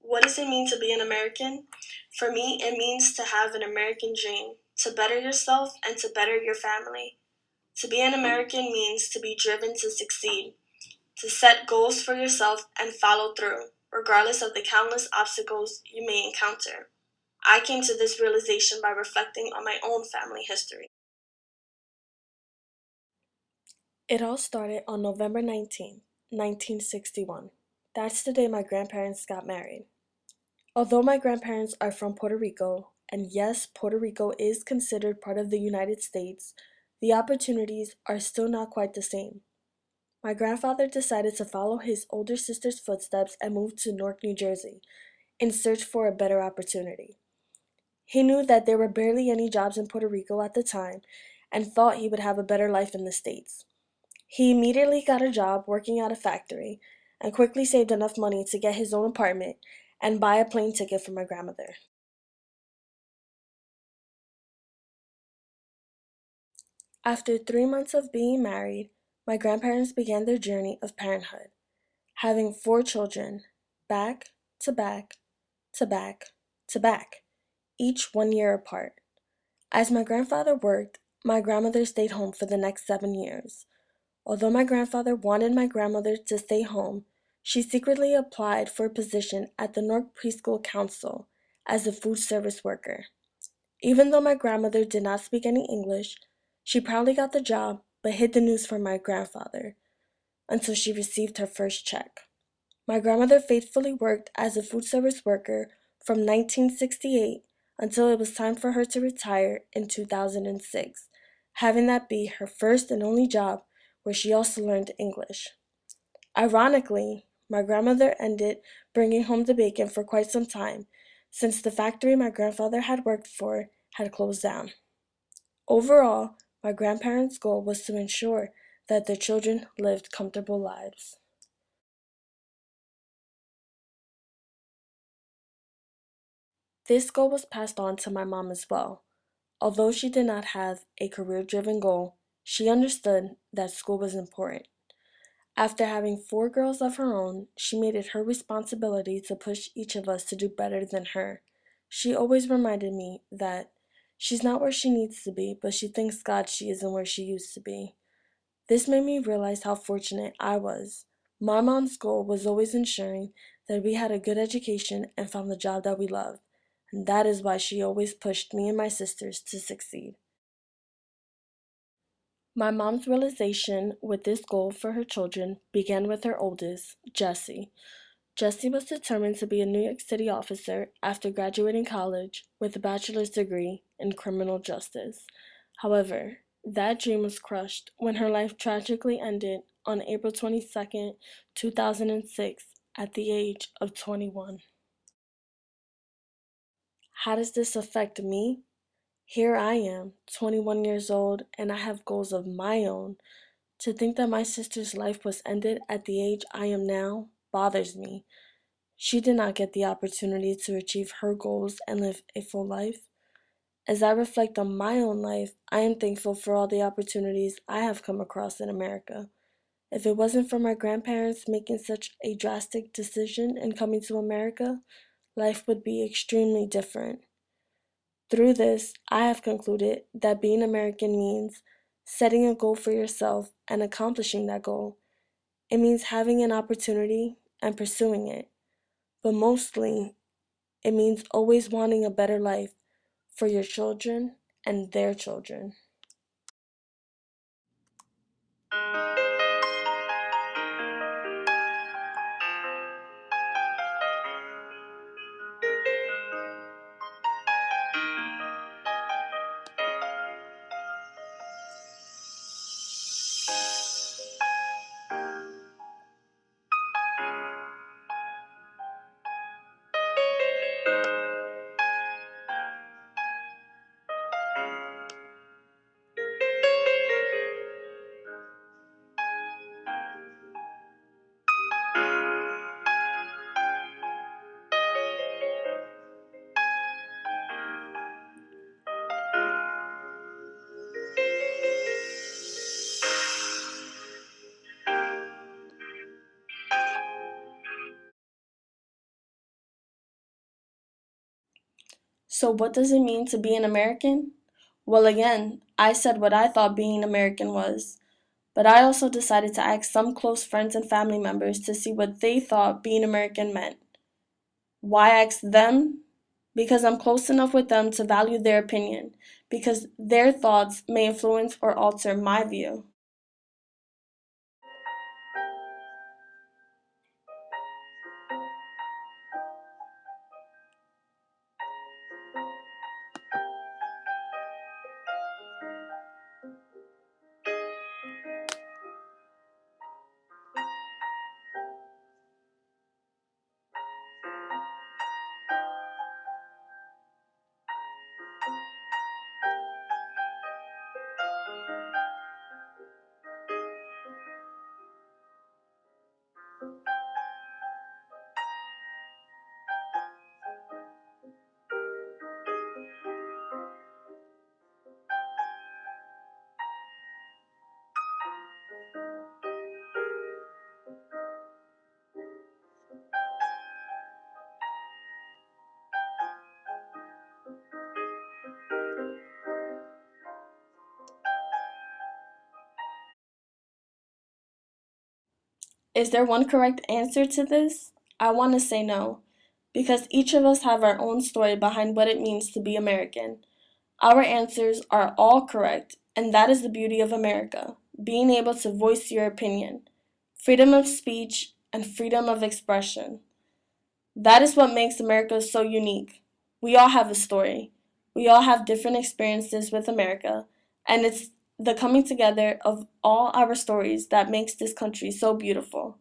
What does it mean to be an American? For me, it means to have an American dream, to better yourself and to better your family. To be an American means to be driven to succeed, to set goals for yourself and follow through, regardless of the countless obstacles you may encounter. I came to this realization by reflecting on my own family history. It all started on November 19th, 1961. That's the day my grandparents got married. Although my grandparents are from Puerto Rico, and yes, Puerto Rico is considered part of the United States, the opportunities are still not quite the same. My grandfather decided to follow his older sister's footsteps and moved to Newark, New Jersey, in search for a better opportunity. He knew that there were barely any jobs in Puerto Rico at the time and thought he would have a better life in the States. He immediately got a job working at a factory and quickly saved enough money to get his own apartment and buy a plane ticket for my grandmother. After 3 months of being married, my grandparents began their journey of parenthood, having 4 children, back to back to back to back, each 1 year apart. As my grandfather worked, my grandmother stayed home for the next 7 years. Although my grandfather wanted my grandmother to stay home, she secretly applied for a position at the Newark Preschool Council as a food service worker. Even though my grandmother did not speak any English, she proudly got the job but hid the news from my grandfather until she received her first check. My grandmother faithfully worked as a food service worker from 1968 until it was time for her to retire in 2006, having that be her first and only job where she also learned English. Ironically, my grandmother ended bringing home the bacon for quite some time, since the factory my grandfather had worked for had closed down. Overall, my grandparents' goal was to ensure that their children lived comfortable lives. This goal was passed on to my mom as well. Although she did not have a career driven goal, she understood that school was important. After having 4 girls of her own, she made it her responsibility to push each of us to do better than her. She always reminded me that she's not where she needs to be, but she thanks God she isn't where she used to be. This made me realize how fortunate I was. My mom's goal was always ensuring that we had a good education and found the job that we loved, and that is why she always pushed me and my sisters to succeed. My mom's realization with this goal for her children began with her oldest, Jessie. Jessie was determined to be a New York City officer after graduating college with a bachelor's degree in criminal justice. However, that dream was crushed when her life tragically ended on April 22nd, 2006, at the age of 21. How does this affect me? Here I am, 21 years old, and I have goals of my own. To think that my sister's life was ended at the age I am now bothers me. She did not get the opportunity to achieve her goals and live a full life. As I reflect on my own life, I am thankful for all the opportunities I have come across in America. If it wasn't for my grandparents making such a drastic decision and coming to America, life would be extremely different. Through this, I have concluded that being American means setting a goal for yourself and accomplishing that goal. It means having an opportunity and pursuing it. But mostly, it means always wanting a better life for your children and their children. So what does it mean to be an American? Well, again, I said what I thought being American was, but I also decided to ask some close friends and family members to see what they thought being American meant. Why ask them? Because I'm close enough with them to value their opinion, because their thoughts may influence or alter my view. Is there one correct answer to this? I want to say no, because each of us have our own story behind what it means to be American. Our answers are all correct, and that is the beauty of America, being able to voice your opinion, freedom of speech, and freedom of expression. That is what makes America so unique. We all have a story. We all have different experiences with America, and it's the coming together of all our stories that makes this country so beautiful.